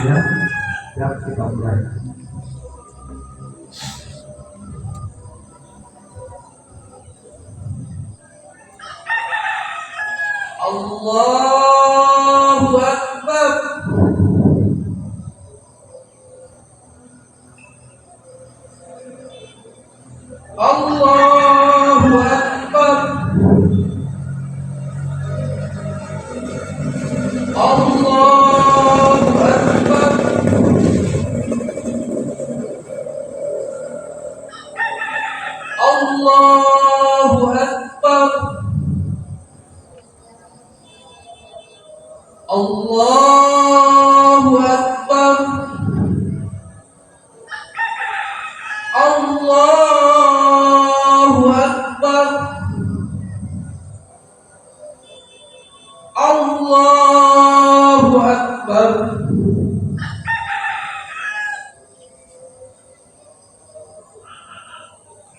ya. Siap, kita mulai. Allahu Akbar. Allahu Akbar. Allahu Akbar. Allahu Akbar. Allahu Akbar. Allahu Akbar. Allahu Akbar.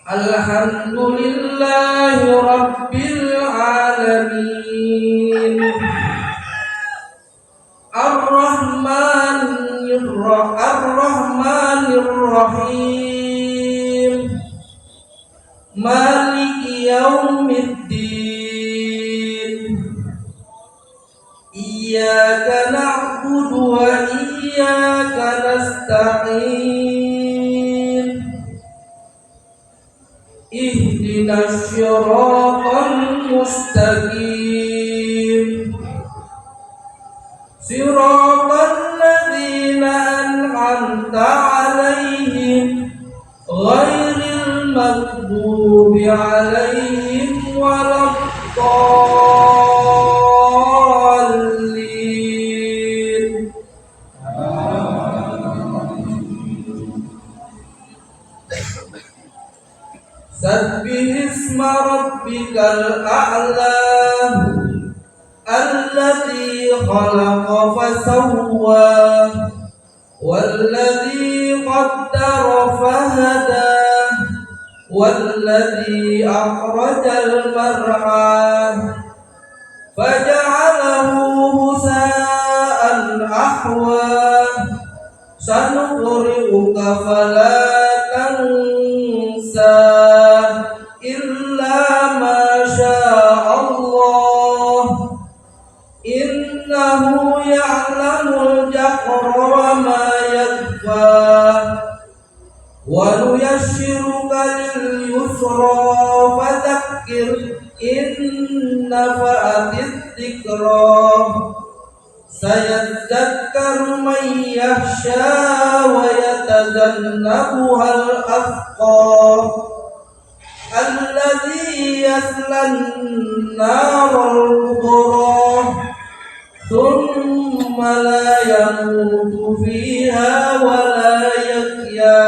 Alhamdulillahi Rabbil Alamin. Ar-Rahmanir-Rahim. Maliki yaumiddin. Iyyaka na'budu wa iyyaka nasta'in. Ihdinas siratal mustaqim. Siratal ladzina an'amta 'alaihim ghairil maghdubi 'alaihim waladdallin. Sabbih isma rabbikal a'la alladzi khalaqa fasawwa walladzi qaddara fahada walladzi akhrajal mar'ah faja'alahu husa'an ahwa sanuqri'uka fala tansa illa ma sya'allah innahu ya'lamul jahra wa ma yakhfa wa nuyassiruka lil yusra fadhakkir in nafa'atit dzikra sayadzakkaru man yakhsha wa yatajannabuhal atqa alladzi yaslan naral kubra thumma la yamutu fiha wa la yahya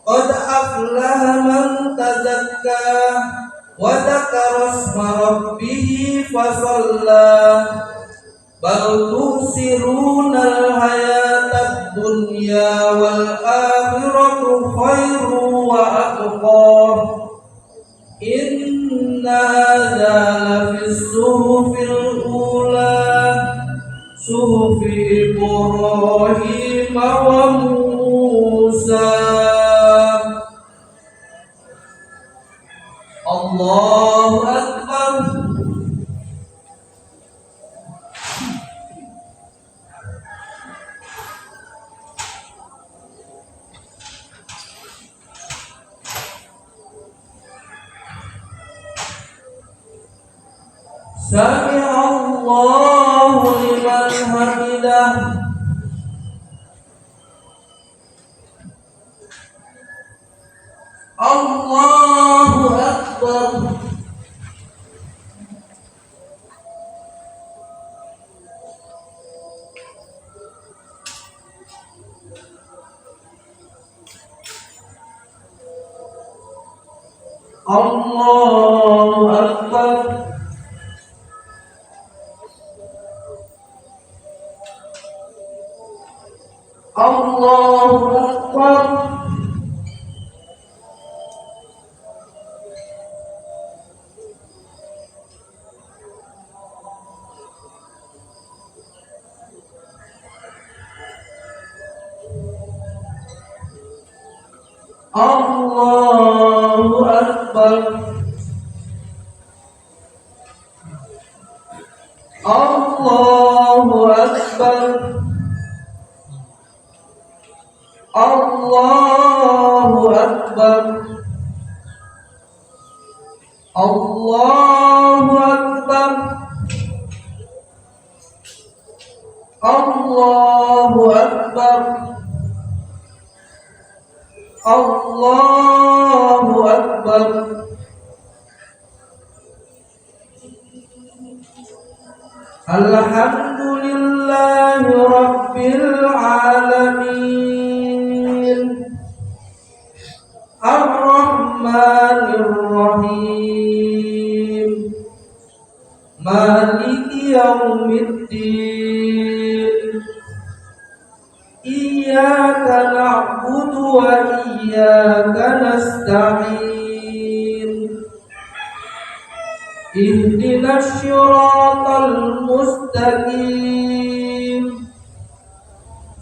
qad aflaha man tazakka wa dzakara isma rabbih fasalla bal tusirunal hayatad dunya wal akhiratu khairu wa abqa inna hadza lafis suhufil ula suhufi Ibrahim wa Musa. Allahu Akbar. Sami'allahu liman hamidah. Allahu Akbar. Allahu Akbar. Allahu Akbar. Allahu Akbar. Allahu Akbar. Allahu Akbar. Allahu Akbar. Allahu Akbar. Allahu Akbar. Alhamdulillahi Rabbil Alamin. Ar-Rahmanir Rahim. Maliki Yaumiddin. Iyyaka na'budu wa iyyaka nasta'in. Ihdinas siratal mustaqim.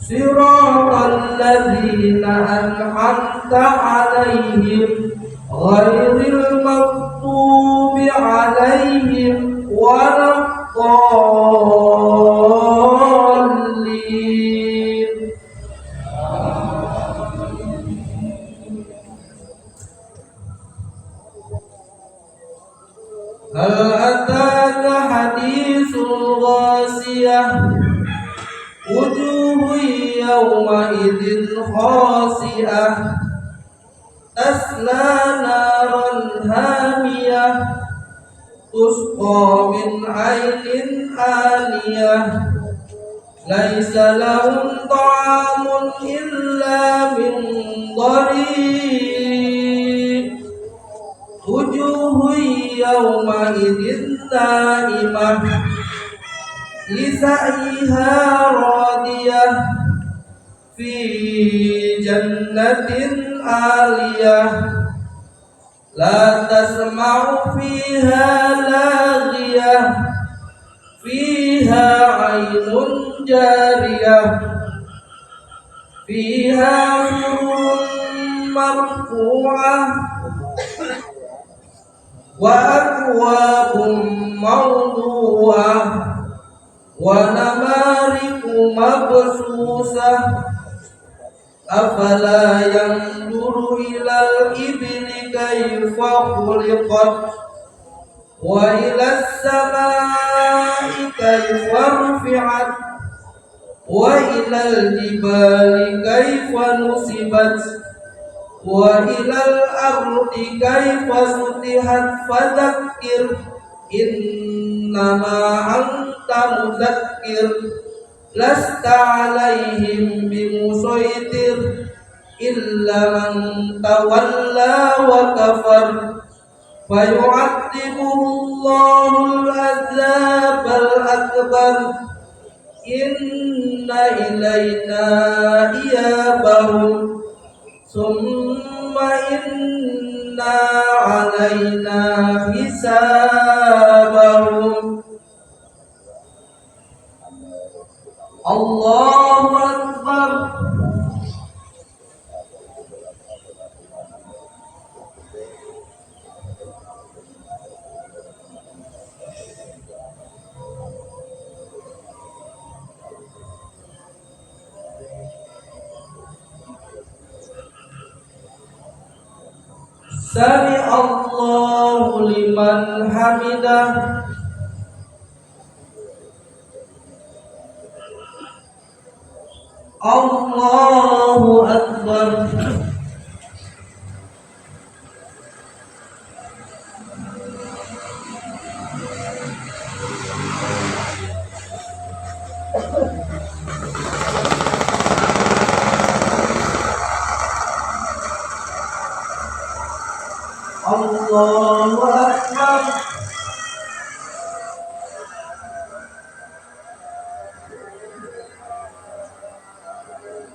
Siratal ladzina an'amta 'alaihim ghairil maghdubi 'alaihim waladdallin. Hal ataka haditsul ghasiyah. Wujuhun yawma idzin khasiyah. Tasla naran hamiyah. Tusqa min 'ainin aniyah. Laisa lahum ta'amun illa min dhari'. Wujuhun yawma idzin na'imah. Lisaiha radiyah. Fi jannatin aliyah. La tasma'u fiha laghiyah. Fiha 'ainun jariyah. Fiha sururun marfu'ah. Wa akwabun mawdu'ah. Wa namariku mabsusah. Afala yanzuru ilal ibli kaifa khuliqat. Wa ilas samai kaifa rufi'at. Wa ilal jibali kaifa nusibat. Wa ilal ardi kaifa sutihat. Fadzakkir innama anta mudzakkir. Lasta 'alaihim bimusaitir illa man tawalla wa kafar. Fayu'adzibuhullahu al-'adzabal akbar. Inna ilaina iyabahum. Summa inna 'alaina hisabahum. Allahu Akbar. Sami Allahu liman hamidah. Allahu Akbar. Allahu Akbar.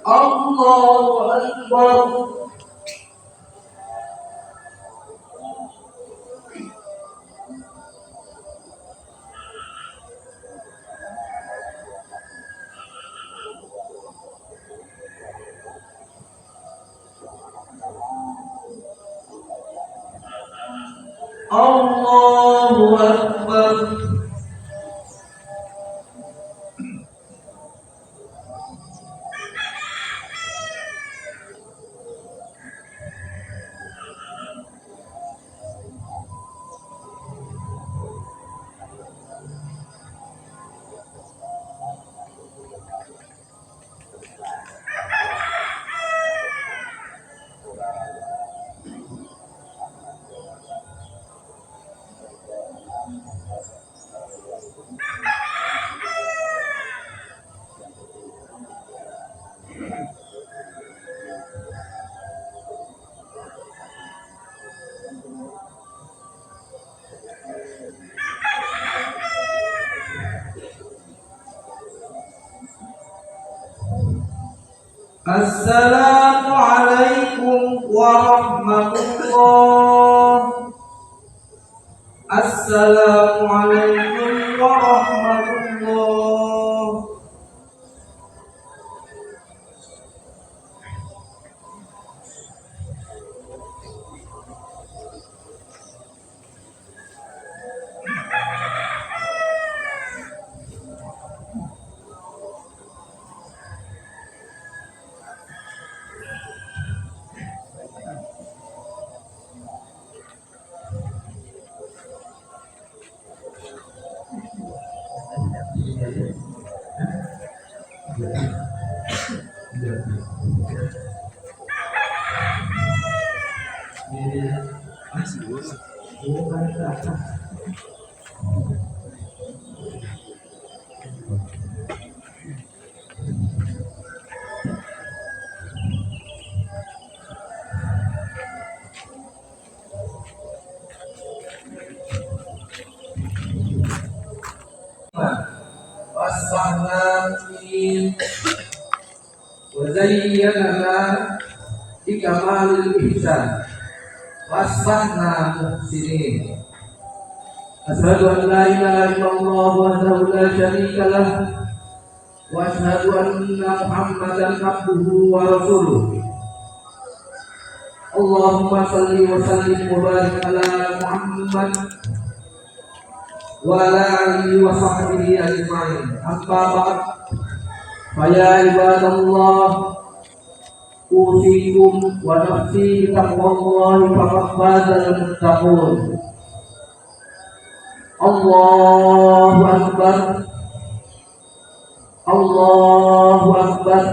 Allahu Akbar. Allahu Akbar. Assalamualaikum warahmatullah. Assalamualaikum warahmatullah. Wassahlamin wa zayyana bikamalil ihsan wasfahna muhsinin. Asyhadu an la ilaha illallah wahdahu la syarika lah wa asyhadu anna Muhammadan abduhu wa rasuluh. Allahumma shalli wa sallim wa barik ala Muhammad wa ala alihi wa sahbihi ajma'in. Amma ba'd, fa ya ibadallah, usikum wa nafsi taqwallahi faqad fazal muttaqun. Allahu akbar, Allahu akbar,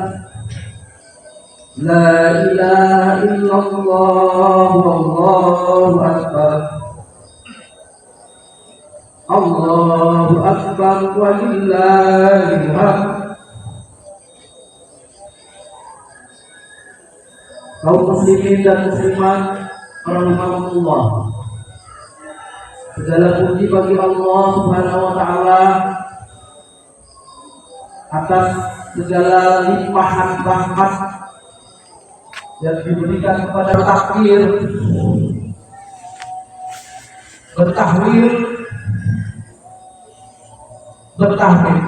la ilaha illallah, Allahu akbar, Allahu akbar walillahil hamd. Kaum muslimin dan muslimat rahimakumullah, segala puji bagi Allah Subhanahu wa taala atas segala limpahan rahmat yang diberikan kepada takdir, bertahmid, bertahmid.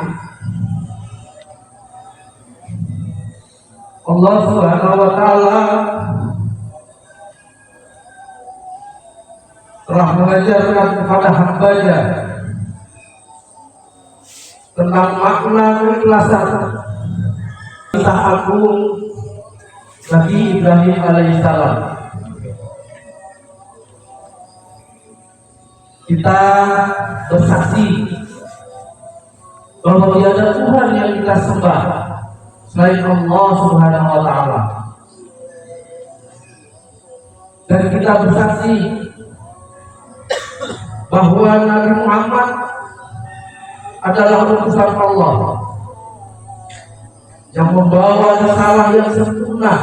Allah Subhanahu wa taala telah mengajarkan kepada hamba-Nya tentang makna keikhlasan kisah agung Nabi Ibrahim alaihissalam. Kita bersaksi bahwa tiada Tuhan yang kita sembah selain Allah Subhanahu wa taala. Dan kita bersaksi bahwa Nabi Muhammad adalah utusan Allah yang membawa risalah yang sempurna,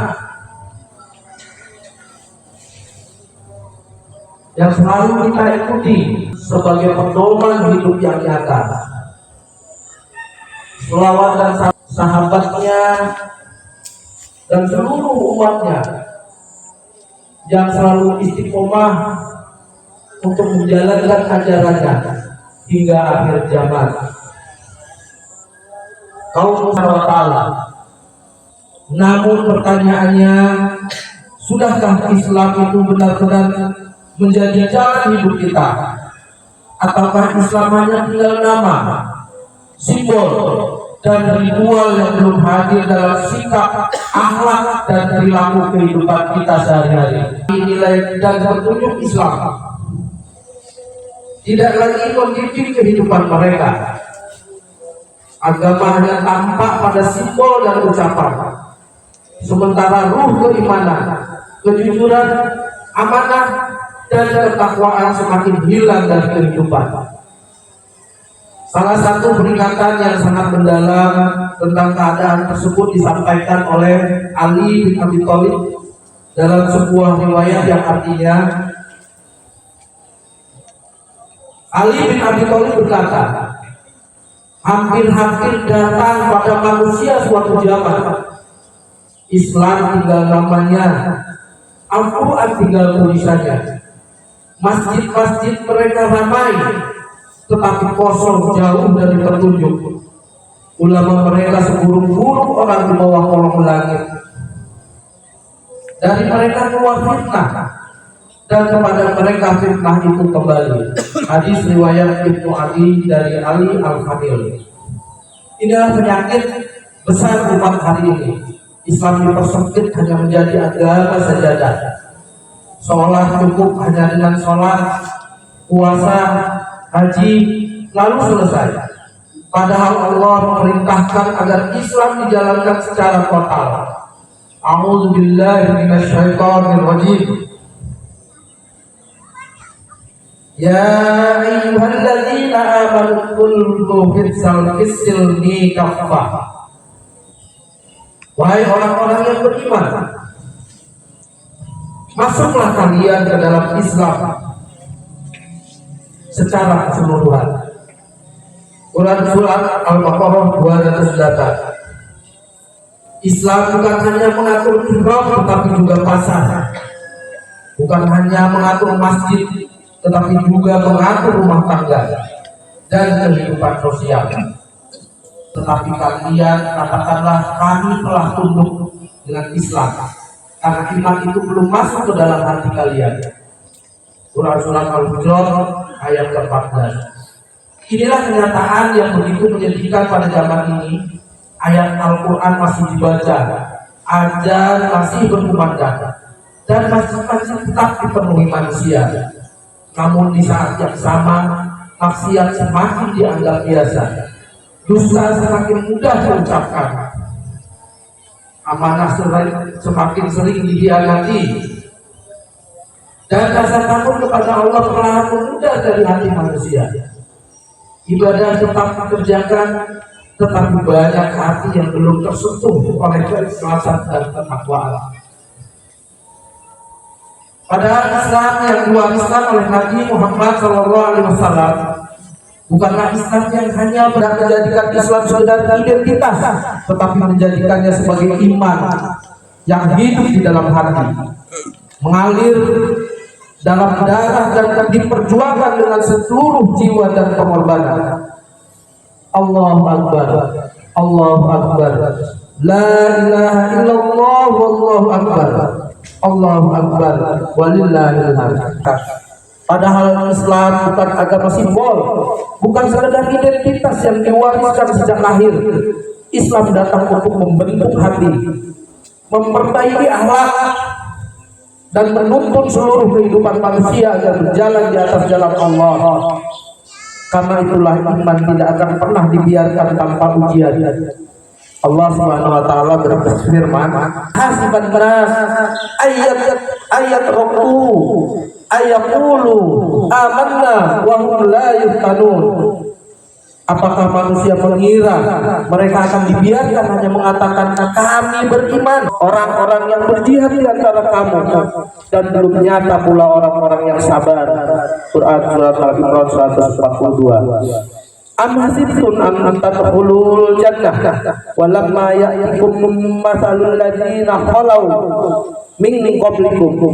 yang selalu kita ikuti sebagai pedoman hidup yang nyata. Selawat dan sahabatnya dan seluruh umatnya yang selalu istiqomah untuk menjalankan ajarannya hingga akhir zaman. Kaum taala. Namun pertanyaannya, sudahkah Islam itu benar-benar menjadi jalan hidup kita, ataukah Islam hanya tinggal nama, simbol, dan ritual yang belum hadir dalam sikap, akhlak, dan perilaku kehidupan kita sehari-hari? Nilai dan petunjuk Islam tidak lagi mendidik kehidupan mereka. Agama hanya tampak pada simbol dan ucapan, sementara ruh keimanan, kejujuran, amanah, dan ketakwaan semakin hilang dari kehidupan. Salah satu peringatan yang sangat mendalam tentang keadaan tersebut disampaikan oleh Ali bin Abi Thalib dalam sebuah riwayat yang artinya, Ali bin Abi Thalib berkata, hampir-hampir datang pada manusia suatu zaman, Islam tinggal namanya, Al-Quran tinggal tulisannya. Masjid-masjid mereka ramai, tetapi kosong jauh dari petunjuk. Ulama mereka seburuk-buruk orang di bawah kolong langit. Dari mereka keluar fitnah, dan kepada mereka fitnah itu kembali. Hadis riwayat Ibnu Adi dari Ali Al-Fadil. Inilah penyakit besar umat hari ini. Islam dipersempit hanya menjadi agama sajadah. Sholat cukup hanya dengan sholat, puasa, haji, lalu selesai. Padahal Allah memerintahkan agar Islam dijalankan secara total. A'udzubillahi minasyaitonirrajim. Ya ayyuhalladzina amanu qulu fis-silmi kaffah. Wahai orang-orang yang beriman, masuklah kalian ke dalam Islam secara keseluruhan. Quran surat Al-Baqarah 208. Islam bukan hanya mengatur ihram tetapi juga pasar. Bukan hanya mengatur masjid tetapi juga mengatur rumah tangga dan kehidupan sosial. Tetapi kalian katakanlah, kami telah tunduk dengan Islam karena iman itu belum masuk ke dalam hati kalian. Quran surat Al-Hujurat ayat ke-14. Inilah kenyataan yang begitu menyedihkan pada zaman ini. Ayat Al-Quran masih dibaca, azan masih berkumandang, dan masjid-masjid tetap dipenuhi manusia. Namun di saat yang sama, maksiat semakin dianggap biasa, dusta semakin mudah diucapkan, amanah semakin sering dihianati, dan rasa takut kepada Allah perlahan memudar dari hati manusia. Ibadah tetap dikerjakan, tetapi banyak hati yang belum tersentuh oleh keikhlasan dan ketakwaan. Padahal Islam yang diwariskan oleh Nabi Muhammad SAW bukanlah Islam yang hanya menjadikan Islam sekedar identitas, tetapi menjadikannya sebagai iman yang hidup di dalam hati, mengalir dalam darah dan diperjuangkan dengan seluruh jiwa dan pengorbanan. Allahu Akbar, Allahu Akbar, la ilaha illallah, wallahu akbar, Allahu Akbar, walillahil hamd. Padahal Islam bukan agama simbol, bukan sekedar identitas yang diwariskan sejak lahir. Islam datang untuk membentuk hati, memperbaiki akhlak, dan menuntun seluruh kehidupan manusia agar berjalan di atas jalan Allah. Karena itulah iman tidak akan pernah dibiarkan tanpa ujian. Allah Subhanahu wa taala berfirman, hasiban nas ayat roku ayaqulu amanna wa hum la yuftanun. Apakah manusia mengira mereka akan dibiarkan hanya mengatakan kami beriman? Orang-orang yang berjihad di antara kamu, dan belum nyata pula orang-orang yang sabar. Quran surat Al-Imran 142. Am hasibtum an tadkhulul jannah walamma ya'tikum mathalul ladzina khalau min qablikum.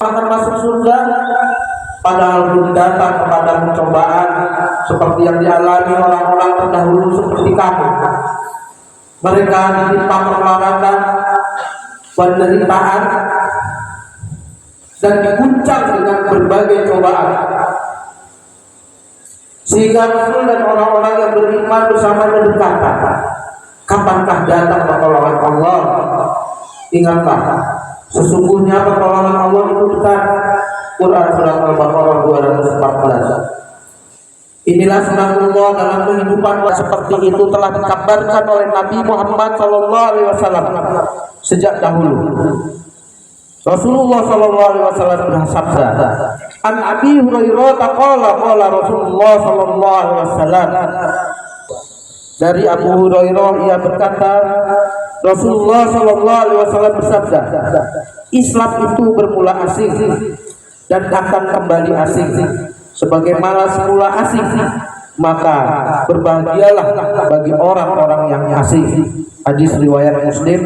Akan masuk surga padahal belum datang kepada pencobaan seperti yang dialami orang-orang terdahulu seperti kamu. Mereka ditimpa perlawanan, penderitaan, dan diguncang dengan berbagai cobaan. Sehingga Rasul dan orang-orang yang beriman bersamanya berkata, kapankah datang pertolongan Allah? Ingatlah, sesungguhnya pertolongan Allah itu dekat. Quran Surat Al-Baqarah 214. Inilah sunatullah dalam kehidupan seperti itu telah dikabarkan oleh Nabi Muhammad SAW sejak dahulu. Rasulullah SAW bersabda, An Abi Hurairah qala Rasulullah SAW. Dari Abu Hurairah ia berkata, Rasulullah SAW bersabda, Islam itu bermula asing dan akan kembali asing. Sebagaimana semula asing, maka berbahagialah bagi orang-orang yang asing. Hadis riwayat Muslim.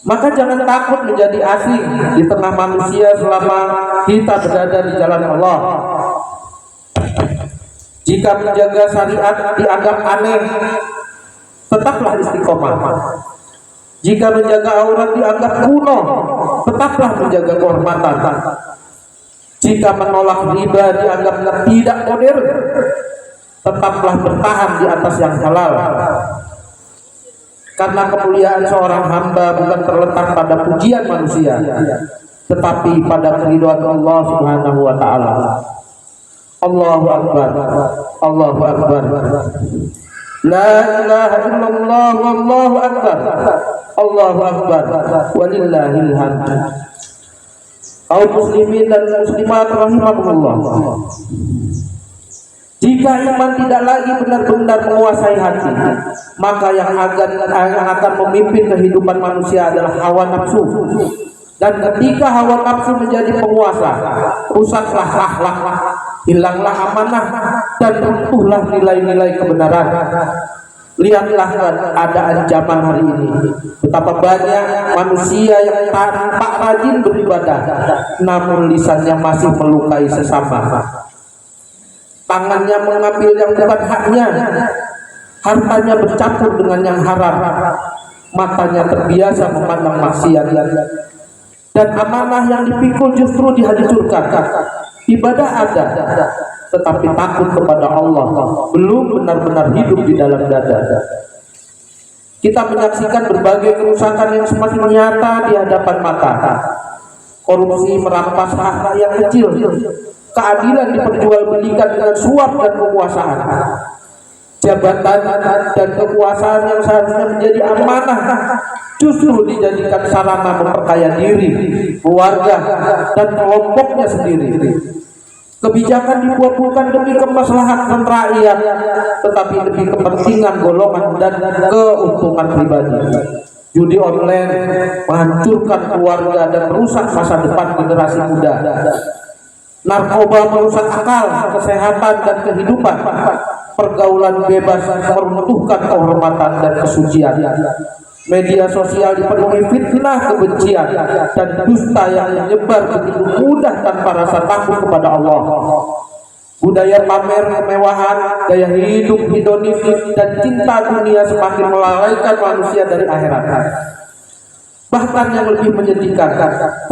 Maka jangan takut menjadi asing di tengah manusia selama kita berada di jalan Allah. Jika menjaga syariat dianggap aneh, tetaplah istiqomah. Jika menjaga aurat dianggap kuno, tetaplah menjaga kehormatan. Jika menolak riba dianggap tidak modern, tetaplah bertahan di atas yang halal. Karena kemuliaan seorang hamba bukan terletak pada pujian manusia, tetapi pada keridhaan Allah Subhanahu wa taala. Allahu akbar. Allahu akbar. La ilaha illallah wallahu akbar. Allahu akbar. Walillahil hamd. Kaum muslimin dan muslimat rahimakumullah. Jika iman tidak lagi benar-benar menguasai hati, maka yang akan memimpin kehidupan manusia adalah hawa nafsu. Dan ketika hawa nafsu menjadi penguasa, rusaklah akhlak, hilanglah amanah, dan runtuhlah nilai-nilai kebenaran. Lihatlah keadaan zaman hari ini, betapa banyak manusia yang tak rajin beribadah, namun lisannya masih melukai sesama. Tangannya mengambil yang bukan haknya, hartanya bercampur dengan yang haram, matanya terbiasa memandang maksiat, dan amanah yang dipikul justru dihancurkan. Ibadah ada, tetapi takut kepada Allah belum benar-benar hidup di dalam dada. Kita menyaksikan berbagai kerusakan yang semakin nyata di hadapan mata. Korupsi merampas hak rakyat kecil, keadilan diperjualbelikan dengan suap dan kekuasaan. Jabatan dan kekuasaan yang seharusnya menjadi amanah justru dijadikan sarana memperkaya diri, keluarga, dan kelompoknya sendiri. Kebijakan dibuat-bukan demi kemaslahatan rakyat, tetapi demi kepentingan golongan dan keuntungan pribadi. Judi online menghancurkan keluarga dan merusak masa depan generasi muda. Narkoba merusak akal, kesehatan, dan kehidupan. Pergaulan bebas meruntuhkan kehormatan dan kesucian. Media sosial dipenuhi fitnah, kebencian, dan dusta yang menyebar begitu mudah tanpa rasa takut kepada Allah. Budaya pamer kemewahan, gaya hidup hedonis, dan cinta dunia semakin melalaikan manusia dari akhirat. Bahkan yang lebih menyedihkan,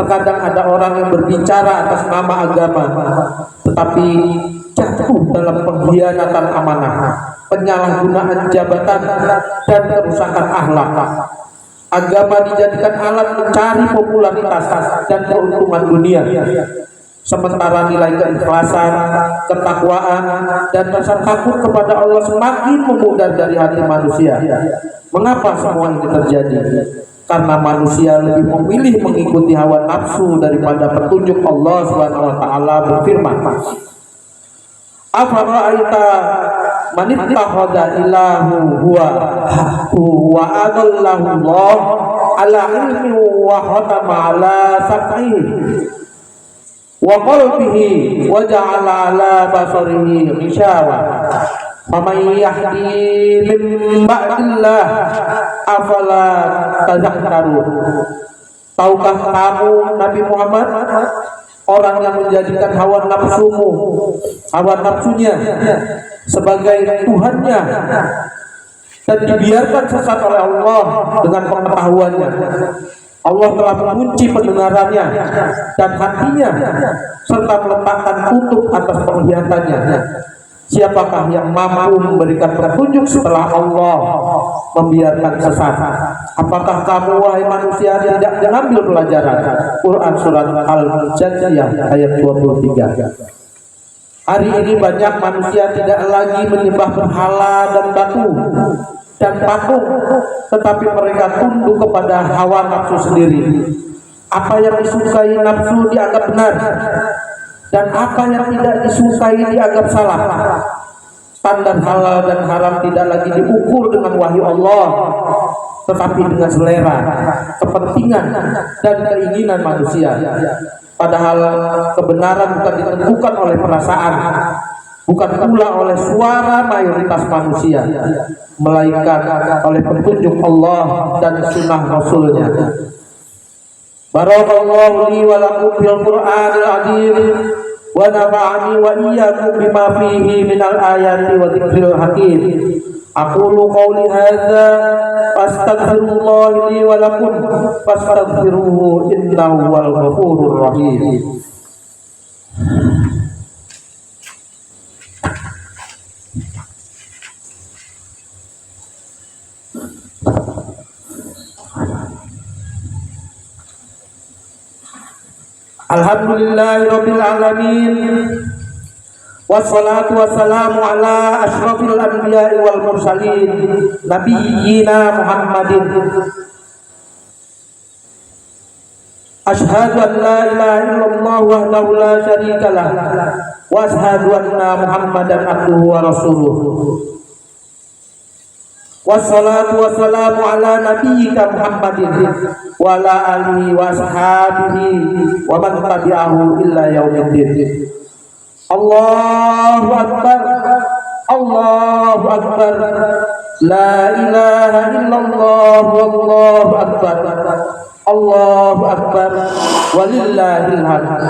terkadang ada orang yang berbicara atas nama agama, tetapi jatuh dalam pengkhianatan amanah, penyalahgunaan jabatan, dan kerusakan akhlak. Agama dijadikan alat mencari popularitas dan keuntungan dunia, sementara nilai keikhlasan, ketakwaan, dan rasa takut kepada Allah semakin memudar dari hati manusia. Mengapa semua ini terjadi? Karena manusia lebih memilih mengikuti hawa nafsu daripada petunjuk Allah SWT berfirman, Afara'aita man ittakhadha ilahu wa adallahu Allah ala ilmi wa khatama ala sam'ihi wa qalbihi wa ja'ala ala basarihi ghishawa faman yahdi min ba'dillah afala tadhakkarun. Tahukah kamu Nabi Muhammad, orang yang menjadikan hawa nafsunya sebagai Tuhannya dan dibiarkan sesat oleh Allah dengan pengetahuannya, Allah telah mengunci pendengarannya dan hatinya serta meletakkan tutup atas penglihatannya. Siapakah yang mampu memberikan petunjuk setelah Allah membiarkan sesat? Apakah kamu wahai manusia tidak mengambil pelajaran? Quran surat Al-Jathiyah ayat 23. Hari ini banyak manusia tidak lagi menyembah berhala dan batu dan patung, tetapi mereka tunduk kepada hawa nafsu sendiri. Apa yang disukai nafsu dianggap benar, dan apa yang tidak disukai dianggap salah. Standar halal dan haram tidak lagi diukur dengan wahyu Allah, tetapi dengan selera, kepentingan, dan keinginan manusia. Padahal kebenaran bukan ditentukan oleh perasaan, bukan pula oleh suara mayoritas manusia, melainkan oleh petunjuk Allah dan sunnah Rasulnya. Barakallahu li wa lakum fil Qur'anil azim wa nafa'ani wa iyyakum bima fihi minal ayati wa dzikril hakim. Aqulu qawli hadza fastaghfirullah li wa lakum fastaghfiruhu innahu wal ghafurur rahim. Alhamdulillahirabbil alamin. Wassalatu wassalamu ala asyrafil anbiya'i wal mursalin nabiyyina Muhammadin. Asyhadu an la ilaha illallah wahdahu la syarikalah wa asyhadu anna Muhammadan abduhu wa rasuluh. Wassalatu wassalamu ala nabiyyika Muhammadin wa ala alihi wa ashabihi wa man tabi'ahu illa yaumiddin. Allahu akbar, Allahu akbar, la ilaha illallah, wallahu akbar, Allahu akbar, walillahil hamd.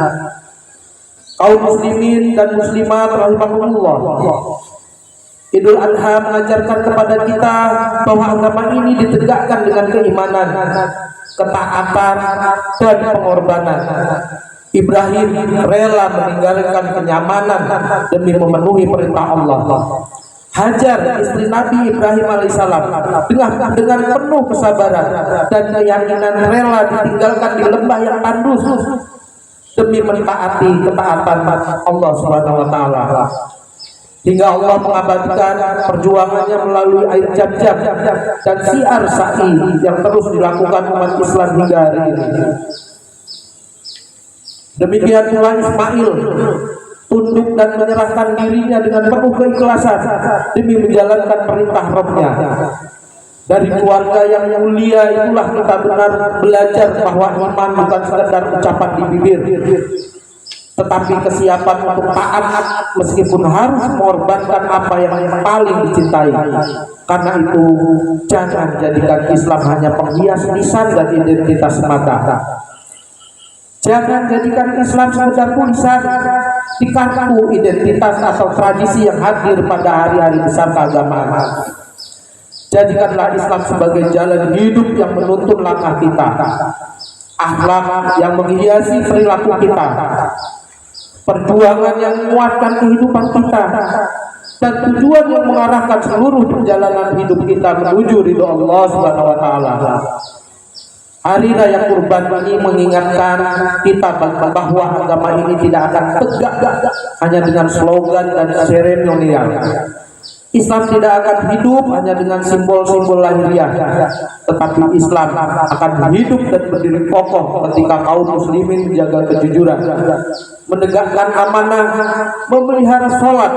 Kaum muslimin dan muslimat rahimakumullah, Idul Adha mengajarkan kepada kita bahwa agama ini ditegakkan dengan keimanan, ketaatan, dan pengorbanan. Ibrahim rela meninggalkan kenyamanan demi memenuhi perintah Allah. Hajar, istri Nabi Ibrahim alaihissalam, dengan penuh kesabaran dan keyakinan rela ditinggalkan di lembah yang tandus demi mentaati ketaatan Allah Subhanahu wa taala. Hingga Allah mengabadikan perjuangannya melalui air Jam-Jam dan siar sa'i yang terus dilakukan umat Islam hingga hari ini. Demikian pula Ismail tunduk dan menyerahkan dirinya dengan penuh keikhlasan demi menjalankan perintah Rabb-Nya. Dari keluarga yang mulia itulah kita benar belajar bahwa iman bukan sekedar ucapan di bibir, tetapi kesiapan untuk taat meskipun harus mengorbankan apa yang paling dicintai. Karena itu jangan jadikan Islam hanya penghias lisan dan identitas semata. Jangan jadikan Islam sekedar tulisan di kartu identitas atau tradisi yang hadir pada hari-hari besar keagamaan. Jadikanlah Islam sebagai jalan hidup yang menuntun langkah kita, akhlak yang menghiasi perilaku kita, perjuangan yang menguatkan kehidupan kita, dan tujuan yang mengarahkan seluruh perjalanan hidup kita menuju ridho Allah Subhanahu wa taala. Hari Raya Kurban ini mengingatkan kita bahwa agama ini tidak akan tegak hanya dengan slogan dan seremonial. Islam tidak akan hidup hanya dengan simbol-simbol lahiriah, tetapi Islam akan hidup dan berdiri kokoh ketika kaum muslimin menjaga kejujuran, menegakkan amanah, memelihara sholat,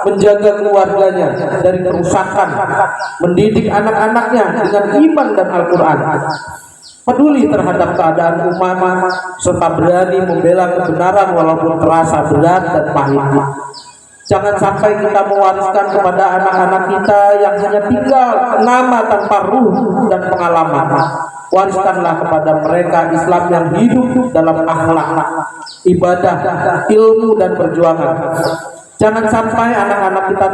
menjaga keluarganya dari kerusakan, mendidik anak-anaknya dengan iman dan Al-Quran, peduli terhadap keadaan umat, serta berani membela kebenaran walaupun terasa berat dan pahit. Jangan sampai kita mewariskan kepada anak-anak kita yang hanya tinggal nama tanpa ruh dan pengalaman. Wariskanlah kepada mereka Islam yang hidup dalam akhlak, ibadah, ilmu, dan perjuangan. Jangan sampai anak-anak kita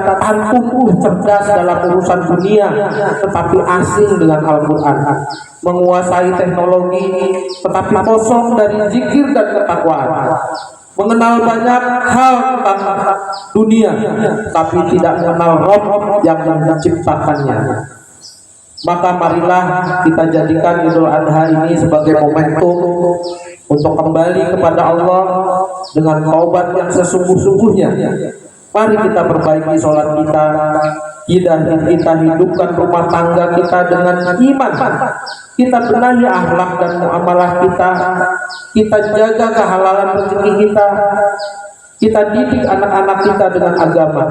tumbuh cerdas dalam urusan dunia, tetapi asing dengan Al-Quran, menguasai teknologi, tetapi kosong dari zikir dan ketakwaan, mengenal banyak hal tentang dunia, tapi tidak mengenal Rabb yang menciptakannya. Maka marilah kita jadikan Idul Adha ini sebagai momentum untuk kembali kepada Allah dengan taubat yang sesungguh-sungguhnya. Mari kita perbaiki sholat kita hidupkan rumah tangga kita dengan iman, kita benahi akhlak dan muamalah kita jaga kehalalan rezeki kita didik anak-anak kita dengan agama,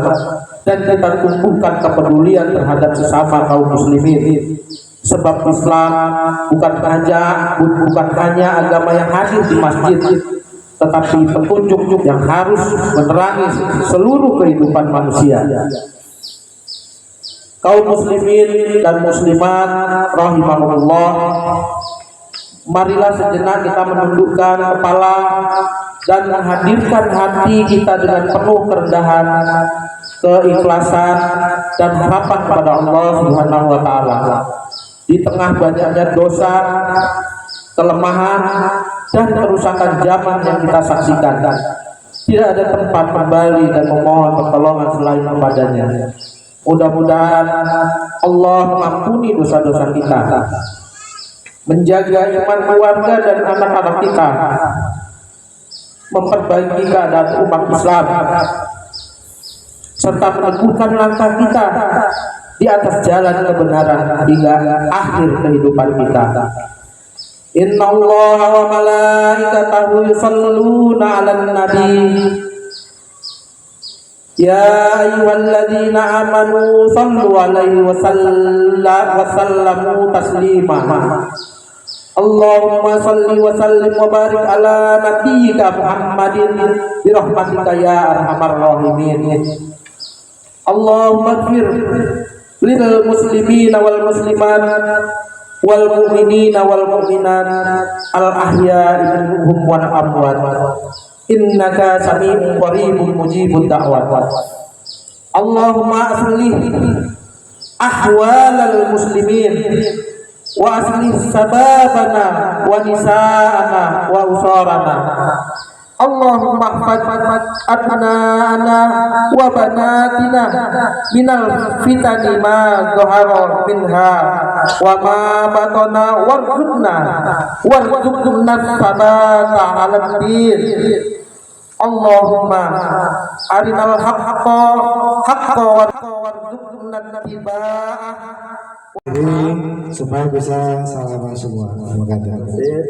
dan kita tumbuhkan kepedulian terhadap sesama kaum muslimin. Sebab Islam bukan hanya agama yang hadir di masjid, tetapi petunjuk yang harus menerangi seluruh kehidupan manusia. Kaum muslimin dan muslimat rahimahullah, marilah sejenak kita menundukkan kepala dan menghadirkan hati kita dengan penuh kerendahan, keikhlasan dan harapan kepada Allah Subhanahu wa taala. Di tengah banyaknya dosa, kelemahan dan kerusakan zaman yang kita saksikan, tidak ada tempat kembali dan memohon pertolongan selain kepadanya. Mudah-mudahan Allah mengampuni dosa-dosa kita, menjaga iman keluarga dan anak-anak kita, memperbaiki keadaan umat Islam, serta meneguhkan langkah kita di atas jalan kebenaran hingga akhir kehidupan kita. Inna Allah wa malaikatahu yusalluna 'alan nabi ya ayyuhalladzina amanu sallu 'alaihi wa sallamu taslima. Allahumma salli wa sallim wa barik ala nabiyyika Muhammadin bi rahmatika ya arhamar rahimin. Allahumma ighfir lil muslimina wal muslimat wal mu'minina wal mu'minat al ahya'i minhum wal amwat innaka sami'un qaribun mujibud da'wat. Allahumma aslih ahwalal muslimin wa aslih sababana wa nisa'ana wa usarana. Allahumma ihfaz abna'ana wa banatina minal fitani ma dhahara minha wa ma batana warzuqna sabata 'alad din. Allahumma arinal haqqa warzuqna ittiba'ah supaya bisa salam semua. Terima kasih.